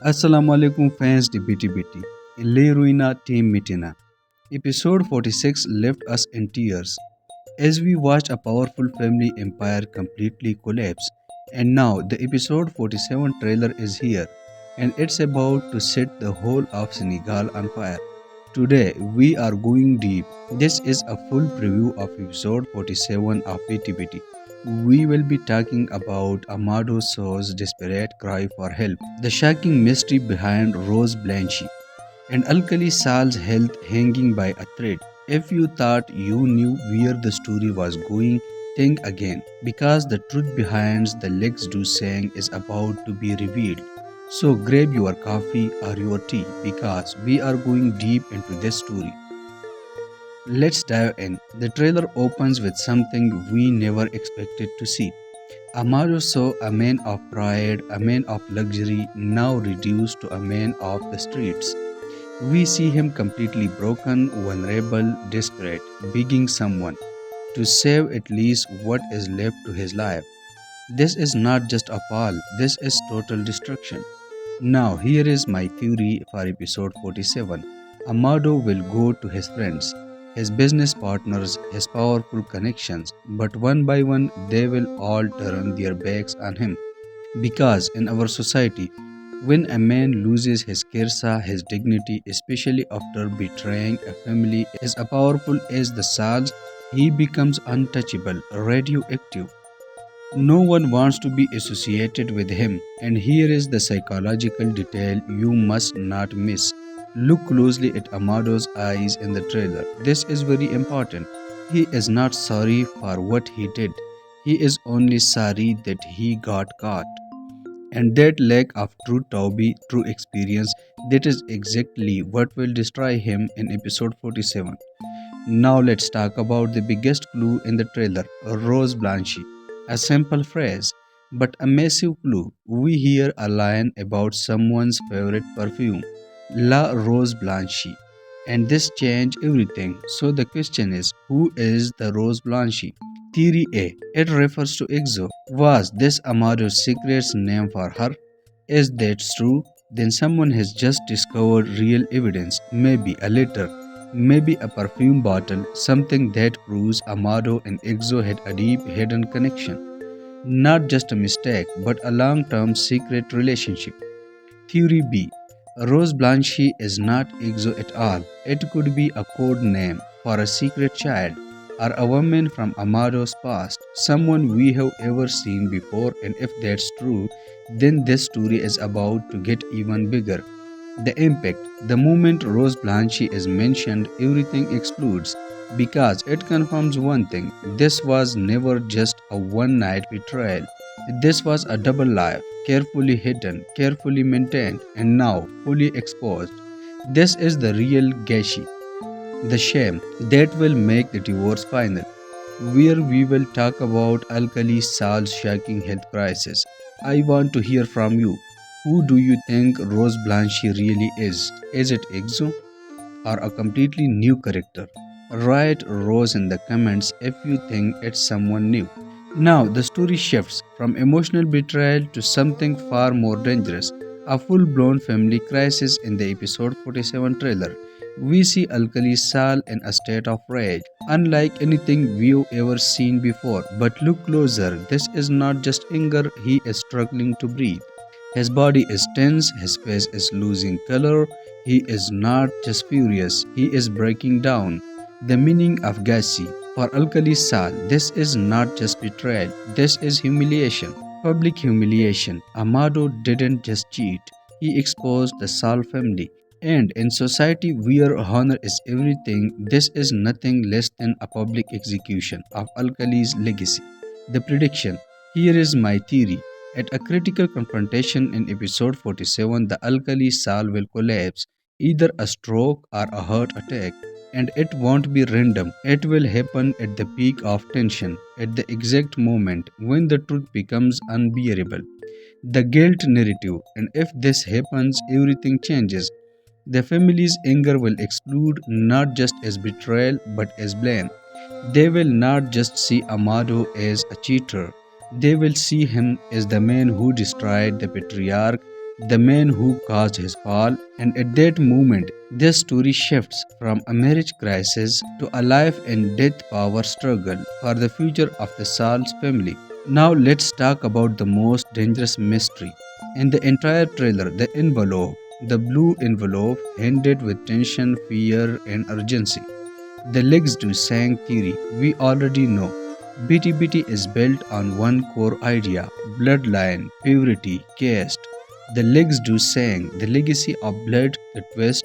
As-salamu fans de BÉTÉ BÉTÉ. Le Ruina Team Mitina. Episode 46 left us in tears as we watched a powerful family empire completely collapse. And now the episode 47 trailer is here and it's about to set the whole of Senegal on fire. Today we are going deep. This is a full preview of episode 47 of BÉTÉ BÉTÉ. We will be talking about Amadou Sow's desperate cry for help, the shocking mystery behind Rose Blanchi, and Alkali Sall's health hanging by a thread. If you thought you knew where the story was going, think again, because the truth behind the Legs Do saying is about to be revealed. So grab your coffee or your tea because we are going deep into this story. Let's dive in. The trailer opens with something we never expected to see. Amadu Sow, a man of pride, a man of luxury, now reduced to a man of the streets. We see him completely broken, vulnerable, desperate, begging someone to save at least what is left to his life. This is not just a fall, this is total destruction. Now, here is my theory for episode 47. Amado will go to his friends, his business partners, his powerful connections, but one by one they will all turn their backs on him. Because in our society, when a man loses his Kersa, his dignity, especially after betraying a family as powerful as the Sal's, he becomes untouchable, radioactive. No one wants to be associated with him, and here is the psychological detail you must not miss. Look closely at Amado's eyes in the trailer. This is very important. He is not sorry for what he did, he is only sorry that he got caught. And that lack of true Taubi, true experience, that is exactly what will destroy him in episode 47. Now let's talk about the biggest clue in the trailer, Rose Blanchi. A simple phrase, but a massive clue. We hear a line about someone's favorite perfume, La Rose Blanchi. And this changed everything. So the question is, who is the Rose Blanchi? Theory A. It refers to Exo. Was this Amado's secret's name for her? Is that true? Then someone has just discovered real evidence, maybe a letter, maybe a perfume bottle, something that proves Amado and Exo had a deep hidden connection. Not just a mistake, but a long term secret relationship. Theory B. Rose Blanchi is not Exo at all. It could be a code name for a secret child or a woman from Amado's past, someone we have ever seen before, and if that's true, then this story is about to get even bigger. The impact. The moment Rose Blanchi is mentioned, everything explodes because it confirms one thing: this was never just a one night betrayal. This was a double life, carefully hidden, carefully maintained, and now fully exposed. This is the real Gashi, the shame that will make the divorce final, where we will talk about Alkali Sall's shocking health crisis. I want to hear from you. Who do you think Rose Blanche really is? Is it Exo or a completely new character? Write Rose in the comments if you think it's someone new. Now the story shifts from emotional betrayal to something far more dangerous, a full blown family crisis in the episode 47 trailer. We see Alkali Sall in a state of rage, unlike anything we've ever seen before. But look closer, this is not just anger, he is struggling to breathe. His body is tense, his face is losing color. He is not just furious, he is breaking down. The meaning of Gassi. For Alkali Sall, this is not just betrayal, this is humiliation. Public humiliation. Amado didn't just cheat, he exposed the Sall family. And in society where honor is everything, this is nothing less than a public execution of Alkali's legacy. The prediction. Here is my theory. At a critical confrontation in episode 47, the Alkali Sall will collapse, either a stroke or a heart attack. And it won't be random, it will happen at the peak of tension, at the exact moment when the truth becomes unbearable. The guilt narrative, and if this happens, everything changes. The family's anger will explode not just as betrayal but as blame. They will not just see Amado as a cheater, they will see him as the man who destroyed the patriarch, the man who caused his fall, and at that moment, this story shifts from a marriage crisis to a life and death power struggle for the future of the Saul's family. Now let's talk about the most dangerous mystery in the entire trailer, the envelope. The blue envelope, handed with tension, fear, and urgency. The legs do sang theory, we already know. BTBT is built on one core idea: bloodline, purity, caste. The legs do sang, the legacy of blood, the twist.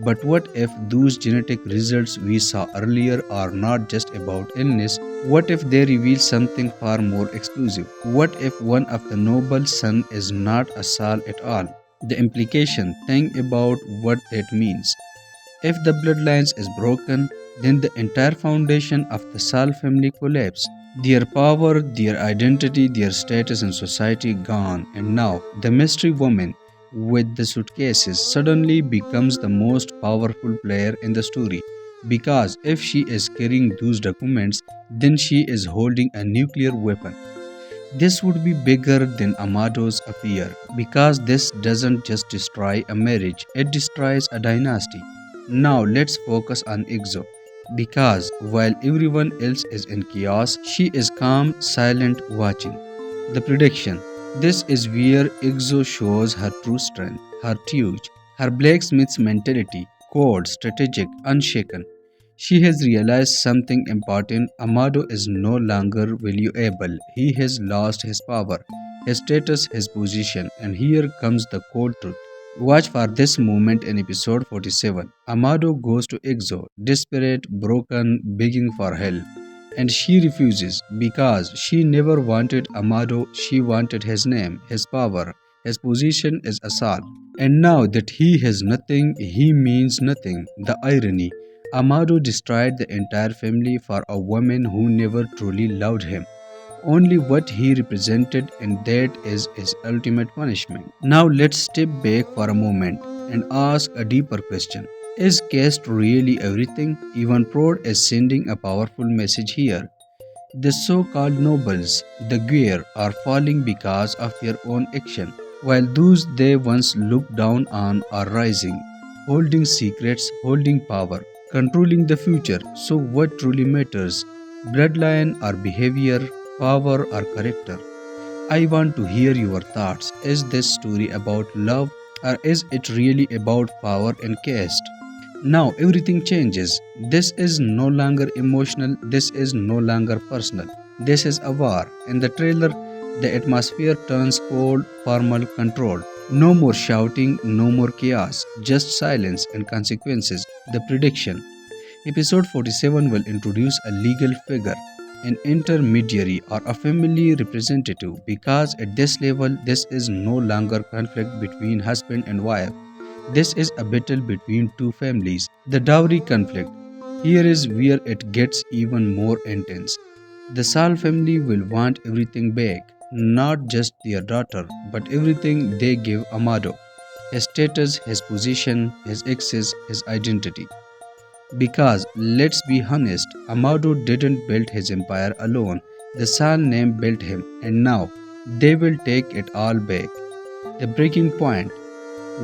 But what if those genetic results we saw earlier are not just about illness? What if they reveal something far more exclusive? What if one of the noble son is not a Sal at all? The implication, think about what that means. If the bloodlines is broken, then the entire foundation of the Sal family collapse. Their power, their identity, their status in society gone. And now, the mystery woman with the suitcases suddenly becomes the most powerful player in the story. Because if she is carrying those documents, then she is holding a nuclear weapon. This would be bigger than Amado's affair because this doesn't just destroy a marriage, it destroys a dynasty. Now let's focus on Exo because while everyone else is in chaos, she is calm, silent, watching. The prediction: this is where Exo shows her true strength, her tuge, her blacksmith's mentality, cold, strategic, unshaken. She has realized something important. Amado is no longer valuable. He has lost his power, his status, his position, and here comes the cold truth. Watch for this moment in episode 47. Amado goes to Exo, desperate, broken, begging for help. And she refuses because she never wanted Amado, she wanted his name, his power, his position as Asal. And now that he has nothing, he means nothing. The irony: Amado destroyed the entire family for a woman who never truly loved him. Only what he represented, and that is his ultimate punishment. Now let's step back for a moment and ask a deeper question. Is caste really everything? Even Prod is sending a powerful message here. The so called nobles, the Guer, are falling because of their own action, while those they once looked down on are rising, holding secrets, holding power, controlling the future. So, what truly matters? Bloodline or behavior, power or character? I want to hear your thoughts. Is this story about love or is it really about power and caste? Now everything changes. This is no longer emotional, this is no longer personal. This is a war. In the trailer, the atmosphere turns cold, formal, controlled. No more shouting, no more chaos, just silence and consequences. The prediction: Episode 47 will introduce a legal figure, an intermediary or a family representative, because at this level, this is no longer conflict between husband and wife. This is a battle between two families. The dowry conflict. Here is where it gets even more intense. The Sal family will want everything back, not just their daughter, but everything they gave Amado: his status, his position, his access, his identity. Because let's be honest, Amado didn't build his empire alone. The Sal name built him, and now they will take it all back. The breaking point.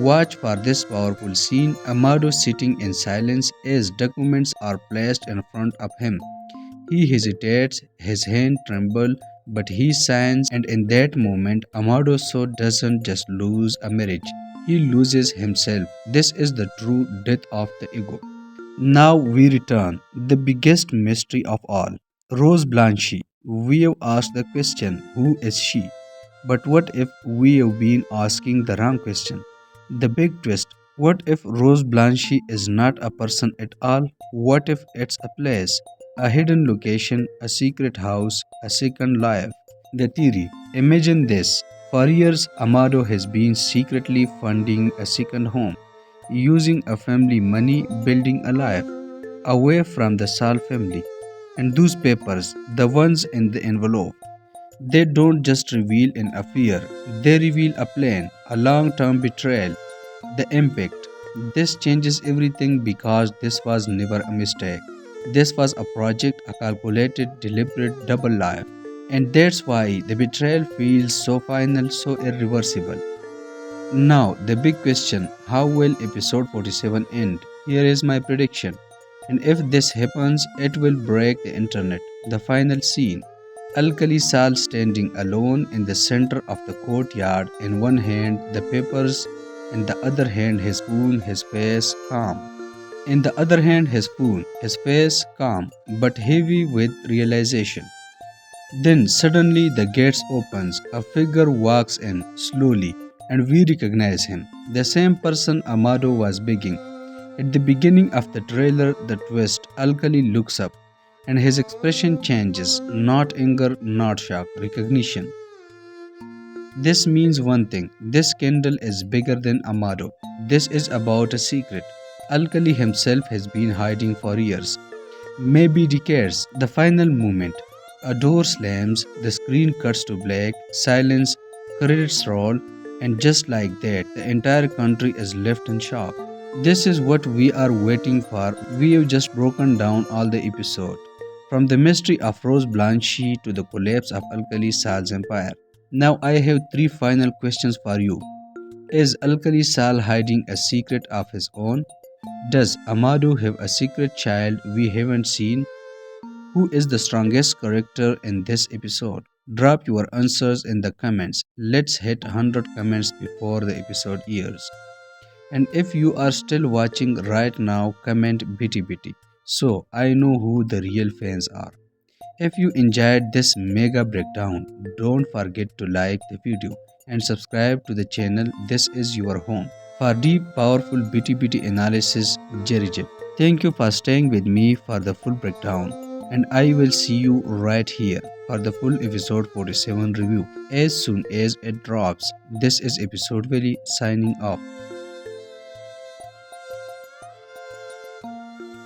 Watch for this powerful scene. Amado sitting in silence as documents are placed in front of him. He hesitates, his hand trembles, but he signs, and in that moment, Amado Sow doesn't just lose a marriage, he loses himself. This is the true death of the ego. Now we return. The biggest mystery of all. Rose Blanchi. We have asked the question, who is she? But what if we have been asking the wrong question? The big twist: what if Rose Blanchi is not a person at all? What if it's a place, a hidden location, a secret house, a second life? The theory: imagine this. For years, Amado has been secretly funding a second home, using a family money, building a life away from the Sal family. And those papers, the ones in the envelope, they don't just reveal an affair, they reveal a plan, a long term betrayal, the impact. This changes everything because this was never a mistake. This was a project, a calculated, deliberate double life. And that's why the betrayal feels so final, so irreversible. Now, the big question, how will episode 47 end? Here is my prediction. And if this happens, it will break the internet. The final scene, Alkali Sall standing alone in the center of the courtyard, in one hand the papers, in the other hand his spoon, his face calm. In the other hand his spoon, his face calm but heavy with realization. Then suddenly the gates opens, a figure walks in slowly, and we recognize him. The same person Amadu was begging. At the beginning of the trailer, the twist, Alkali looks up, and his expression changes, not anger, not shock, recognition. This means one thing, this candle is bigger than Amado. This is about a secret. Alkali himself has been hiding for years, maybe decades. The final moment. A door slams, the screen cuts to black, silence, credits roll, and just like that, the entire country is left in shock. This is what we are waiting for. We have just broken down all the episode. From the mystery of Rose Blanchi to the collapse of Alkali Sal's empire. Now I have three final questions for you. Is Alkali Sal hiding a secret of his own? Does Amadu have a secret child we haven't seen? Who is the strongest character in this episode? Drop your answers in the comments. Let's hit 100 comments before the episode airs. And if you are still watching right now, comment BT BT so I know who the real fans are. If you enjoyed this mega breakdown, don't forget to like the video and subscribe to the channel. This is your home for deep, powerful BT analysis. Jerry. Thank you for staying with me for the full breakdown, and I will see you right here for the full episode 47 review as soon as it drops. This is episode Valley signing off.